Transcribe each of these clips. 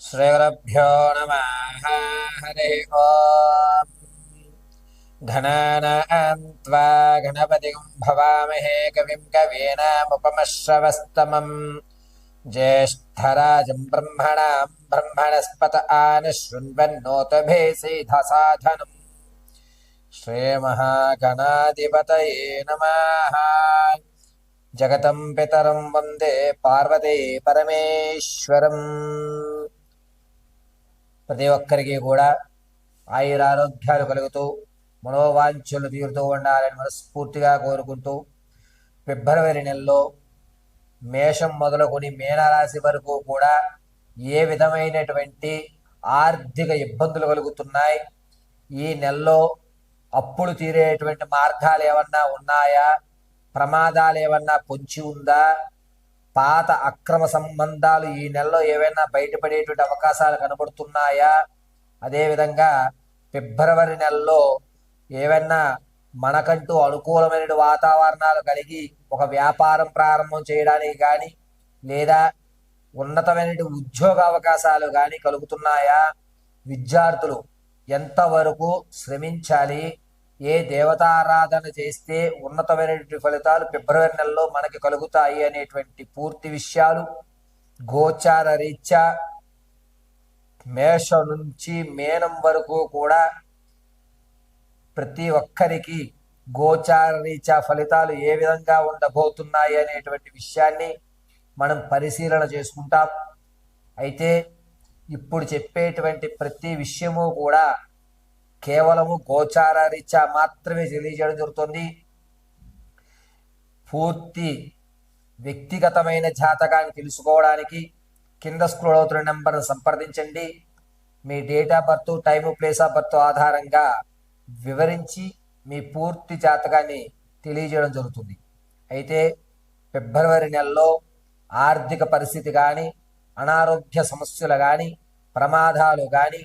श्रीगुरुभ्यो नमः। हरिः ओम्। घनानां त्वा गणपतिं भवामहे कविं कवीनामुपमश्रवस्तमम् ज्येष्ठराजं ब्रह्मणां ब्रह्मणस्पत आनशृण्वन्नोतभेसीधसाधनम् श्रीमहागणाधिपतये नमः। जगतं पितरं वन्दे पार्वती परमेश्वरम्। ప్రతి ఒక్కరికి కూడా ఆయురారోగ్యాలు కలుగుతూ మనోవాంఛలు తీరుతూ ఉండాలని మనస్ఫూర్తిగా కోరుకుంటూ ఫిబ్రవరి నెలలో మేషం మొదలుకొని మీనరాశి వరకు కూడా ఏ విధమైనటువంటి ఆర్థిక ఇబ్బందులు కలుగుతున్నాయి, ఈ నెలలో అప్పులు తీరేటువంటి మార్గాలు ఏమన్నా ఉన్నాయా, ప్రమాదాలు ఏమన్నా పొంచి ఉందా, పాత అక్రమ సంబంధాలు ఈ నెలలో ఏవైనా బయటపడేటువంటి అవకాశాలు కనబడుతున్నాయా, అదేవిధంగా ఫిబ్రవరి నెలలో ఏవైనా మనకంటూ అనుకూలమైన వాతావరణాలు కలిగి ఒక వ్యాపారం ప్రారంభం చేయడానికి కానీ లేదా ఉన్నతమైన ఉద్యోగ అవకాశాలు కానీ కలుగుతున్నాయా, విద్యార్థులు ఎంతవరకు శ్రమించాలి, ఏ దేవతారాధన చేస్తే ఉన్నతమైనటువంటి ఫలితాలు ఫిబ్రవరి నెలలో మనకి కలుగుతాయి అనేటువంటి పూర్తి విషయాలు గోచార రీత్యా మేషం నుంచి మీనం వరకు కూడా ప్రతి ఒక్కరికి గోచార రీత్యా ఫలితాలు ఏ విధంగా ఉండబోతున్నాయి అనేటువంటి విషయాన్ని మనం పరిశీలన చేసుకుంటాం. అయితే ఇప్పుడు చెప్పేటువంటి ప్రతి విషయము కూడా కేవలము గోచార రీత్యా మాత్రమే తెలియజేయడం జరుగుతుంది. పూర్తి వ్యక్తిగతమైన జాతకాన్ని తెలుసుకోవడానికి కింద స్క్రోల్ అవుతున్న నెంబర్ను సంప్రదించండి. మీ date of birth, time, place of birth ఆధారంగా వివరించి మీ పూర్తి జాతకాన్ని తెలియజేయడం జరుగుతుంది. అయితే ఫిబ్రవరి నెలలో ఆర్థిక పరిస్థితి కానీ, అనారోగ్య సమస్యలు కానీ, ప్రమాదాలు కానీ,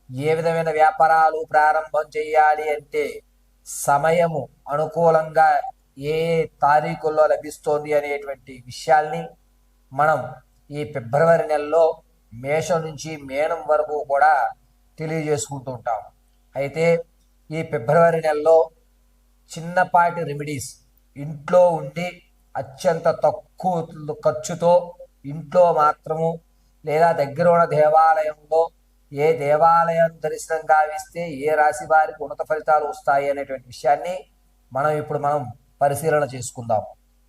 ఏ విధమైన వ్యాపారాలు ప్రారంభం చేయాలి అంటే సమయము అనుకూలంగా ఏ తారీఖుల్లో లభిస్తోంది అనేటువంటి విషయాల్ని మనం ఈ ఫిబ్రవరి నెలలో మేషం నుంచి మీనం వరకు కూడా తెలియజేసుకుంటూ ఉంటాం. అయితే ఈ ఫిబ్రవరి నెలలో చిన్నపాటి రెమెడీస్ ఇంట్లో ఉండి అత్యంత తక్కువ ఖర్చుతో ఇంట్లో మాత్రము లేదా దగ్గర ఉన్న దేవాలయంలో ఏ దేవాలయం దర్శనం గావిస్తే ఏ రాశి వారికి ఉన్నత ఫలితాలు వస్తాయి అనేటువంటి విషయాన్ని మనం పరిశీలన చేసుకుందాం.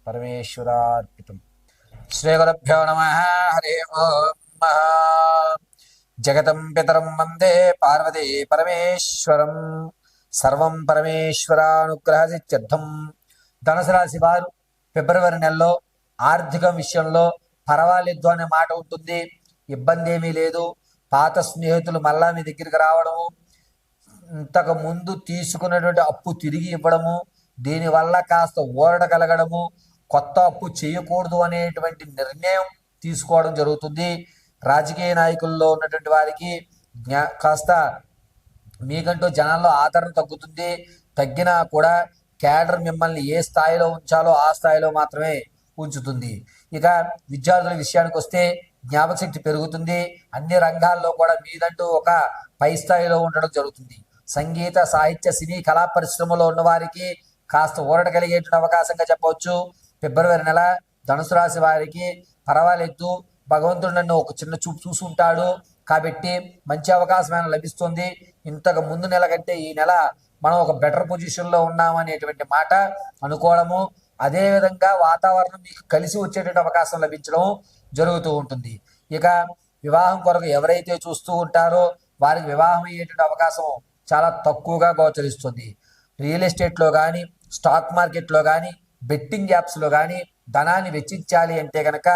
పరమేశ్వరార్పితం. శ్రీ గురుభ్యో నమః. హరి ఓం. జగతం పితరం వందే పార్వతీ పరమేశ్వరం. సర్వం పరమేశ్వరానుగ్రహ సిద్ధ్యర్థం. ధనుసు రాశి వారు ఫిబ్రవరి నెలలో ఆర్థిక విషయంలో పర్వాలేదు అనే మాట ఉంటుంది. ఇబ్బంది ఏమీ లేదు. పాత స్నేహితులు మళ్ళా మీ దగ్గరికి రావడము, ఇంతకు ముందు తీసుకున్నటువంటి అప్పు తిరిగి ఇవ్వడము, దీనివల్ల కాస్త ఊరట కలగడము, కొత్త అప్పు చేయకూడదు అనేటువంటి నిర్ణయం తీసుకోవడం జరుగుతుంది. రాజకీయ నాయకుల్లో ఉన్నటువంటి వారికి కాస్త మీకంటూ జనాల్లో ఆదరణ తగ్గుతుంది. తగ్గినా కూడా క్యాడర్ మిమ్మల్ని ఏ స్థాయిలో ఉంచాలో ఆ స్థాయిలో మాత్రమే ఉంచుతుంది. ఇక విద్యార్థుల విషయానికి వస్తే జ్ఞాపక శక్తి పెరుగుతుంది. అన్ని రంగాల్లో కూడా మీదంటూ ఒక పై స్థాయిలో ఉండడం జరుగుతుంది. సంగీత, సాహిత్య, సినీ, కళా పరిశ్రమలో ఉన్న వారికి కాస్త ఊరట కలిగేటువంటి అవకాశంగా చెప్పవచ్చు. ఫిబ్రవరి నెల ధనుసు రాశి వారికి పర్వాలేదు, భగవంతుడు నన్ను ఒక చిన్న చూపు చూసుంటాడు కాబట్టి మంచి అవకాశం లభిస్తుంది. ఇంతకు ముందు నెల కంటే ఈ నెల మనం ఒక బెటర్ పొజిషన్లో ఉన్నామనేటువంటి మాట అనుకోవడము, అదేవిధంగా వాతావరణం మీకు కలిసి వచ్చేటువంటి అవకాశం లభించడం జరుగుతూ ఉంటుంది. ఇక వివాహం కొరకు ఎవరైతే చూస్తూ ఉంటారో వారికి వివాహం అయ్యేటువంటి అవకాశం చాలా తక్కువగా గోచరిస్తుంది. రియల్ ఎస్టేట్లో కానీ, స్టాక్ మార్కెట్లో కానీ, బెట్టింగ్ యాప్స్లో కానీ ధనాన్ని వెచ్చించాలి అంటే కనుక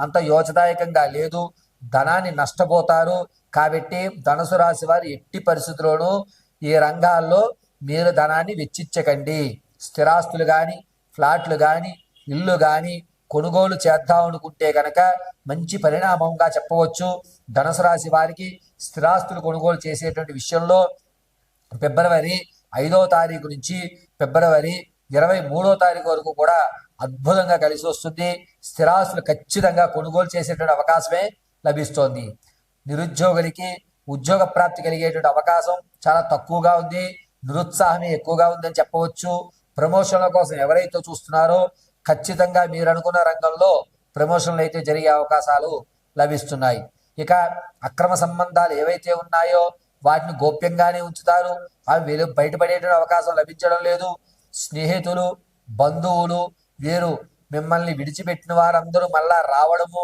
అంత యోచదాయకంగా లేదు, ధనాన్ని నష్టపోతారు. కాబట్టి ధనుసు రాశి వారు ఎట్టి పరిస్థితుల్లోనూ ఈ రంగాల్లో మీరు ధనాన్ని వెచ్చించకండి. స్థిరాస్తులు కానీ, ఫ్లాట్లు కానీ, ఇల్లు కానీ కొనుగోలు చేద్దాం అనుకుంటే కనుక మంచి పరిణామంగా చెప్పవచ్చు. ధనుసు రాశి వారికి స్థిరాస్తులు కొనుగోలు చేసేటువంటి విషయంలో ఫిబ్రవరి 5వ తారీఖు నుంచి ఫిబ్రవరి 23వ తారీఖు వరకు కూడా అద్భుతంగా కలిసి వస్తుంది. స్థిరాస్తులు ఖచ్చితంగా కొనుగోలు చేసేటువంటి అవకాశమే లభిస్తోంది. నిరుద్యోగులకి ఉద్యోగ ప్రాప్తి కలిగేటువంటి అవకాశం చాలా తక్కువగా ఉంది. నిరుత్సాహమే ఎక్కువగా ఉందని చెప్పవచ్చు. ప్రమోషన్ల కోసం ఎవరైతే చూస్తున్నారో ఖచ్చితంగా మీరు అనుకున్న రంగంలో ప్రమోషన్లు అయితే జరిగే అవకాశాలు లభిస్తున్నాయి. ఇక అక్రమ సంబంధాలు ఏవైతే ఉన్నాయో వాటిని గోప్యంగానే ఉంచుతారు. అవి బయటపడేటువంటి అవకాశం లభించడం లేదు. స్నేహితులు, బంధువులు వీరు మిమ్మల్ని విడిచిపెట్టిన వారందరూ మళ్ళా రావడము,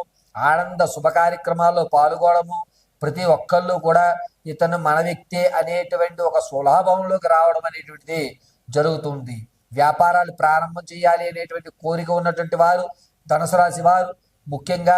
ఆనంద శుభ కార్యక్రమాల్లో పాల్గొనడము, ప్రతి ఒక్కళ్ళు కూడా ఇతను మన వ్యక్తే అనేటువంటి ఒక స్వలాభంలోకి రావడం అనేటువంటిది జరుగుతుంది. వ్యాపారాలు ప్రారంభం చేయాలి అనేటువంటి కోరిక ఉన్నటువంటి వారు, ధనుసు రాశి వారు ముఖ్యంగా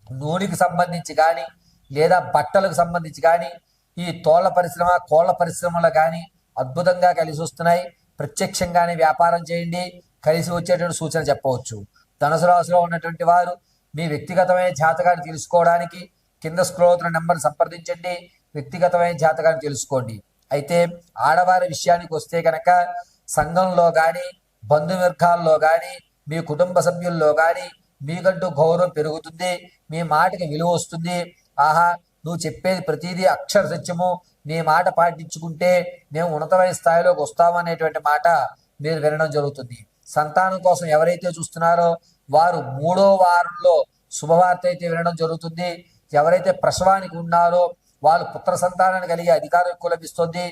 నూనెకి సంబంధించి కానీ లేదా బట్టలకు సంబంధించి కానీ ఈ తోళ్ల పరిశ్రమ, కోళ్ల పరిశ్రమలు కానీ అద్భుతంగా కలిసి వస్తున్నాయి. ప్రత్యక్షంగానే వ్యాపారం చేయండి, కలిసి వచ్చేటువంటి సూచన చెప్పవచ్చు. ధనుసు రాశిలో ఉన్నటువంటి వారు మీ వ్యక్తిగతమైన జాతకాన్ని తెలుసుకోవడానికి కింద స్క్రోల్ అవుతున్న నెంబర్ సంప్రదించండి. వ్యక్తిగతమైన జాతకాన్ని తెలుసుకోండి. అయితే ఆడవారి విషయానికి వస్తే కనుక సంఘంలో కానీ, బంధువర్గాల్లో కానీ, మీ కుటుంబ సభ్యుల్లో కానీ మీకంటూ గౌరవం పెరుగుతుంది. మీ మాటకి విలువ వస్తుంది. ఆహా, నువ్వు చెప్పేది ప్రతిదీ అక్షర సత్యము, నీ మాట పాటించుకుంటే మేము ఉన్నతమైన స్థాయిలోకి వస్తామనేటువంటి మాట మీరు వినడం జరుగుతుంది. సంతానం కోసం ఎవరైతే చూస్తున్నారో వారు 3వ వారంలో శుభవార్త అయితే వినడం జరుగుతుంది. ఎవరైతే ప్రసవానికి ఉన్నారో వాళ్ళు పుత్ర సంతానాన్ని కలిగే అధికారం ఎక్కువ లభిస్తుంది.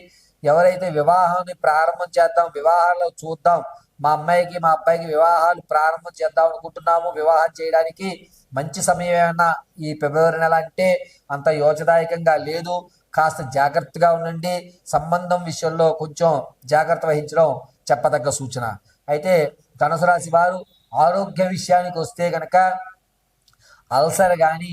ఎవరైతే వివాహాన్ని ప్రారంభం చేద్దాం, వివాహాలు చూద్దాం, మా అమ్మాయికి మా అబ్బాయికి వివాహాలు ప్రారంభం చేద్దాం అనుకుంటున్నాము, వివాహం చేయడానికి మంచి సమయం ఏమన్నా ఈ ఫిబ్రవరి నెల అంటే అంత యోచదాయకంగా లేదు. కాస్త జాగ్రత్తగా ఉండండి. సంబంధం విషయంలో కొంచెం జాగ్రత్త వహించడం చెప్పదగ్గ సూచన. అయితే ధనుసు రాశి వారు ఆరోగ్య విషయానికి వస్తే కనుక అల్సర్ కానీ,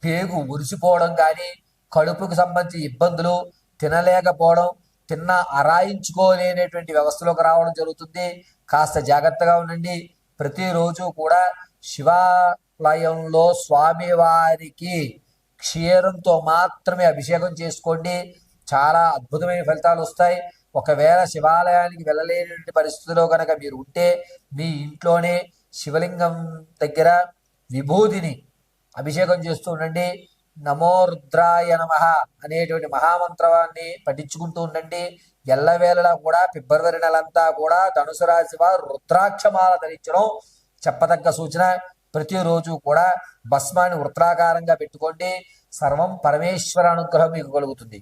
పేగు ఉరిసిపోవడం కానీ, కడుపుకు సంబంధించి ఇబ్బందులు, తినలేకపోవడం, తిన్నా అరాయించుకోలేనటువంటి వ్యవస్థలోకి రావడం జరుగుతుంది. కాస్త జాగ్రత్తగా ఉండండి. ప్రతిరోజు కూడా శివాలయంలో స్వామివారికి క్షీరంతో మాత్రమే అభిషేకం చేసుకోండి. చాలా అద్భుతమైన ఫలితాలు వస్తాయి. ఒకవేళ శివాలయానికి వెళ్ళలేని పరిస్థితిలో కనుక మీరు ఉంటే మీ ఇంట్లోనే శివలింగం దగ్గర విభూతిని అభిషేకం చేస్తూ ఉండండి. నమో రుద్రాయ నమః అనేటువంటి మహామంత్రాన్ని పఠించుకుంటూ ఉండండి. ఎల్లవేళలా కూడా ఫిబ్రవరి నెలంతా కూడా ధనుసు రాశి వారు రుద్రాక్షమాల ధరించడం చెప్పదగ్గ సూచన. ప్రతిరోజు కూడా భస్మాన్ని వృత్రాకారంగా పెట్టుకోండి. సర్వం పరమేశ్వర అనుగ్రహం మీకు కలుగుతుంది.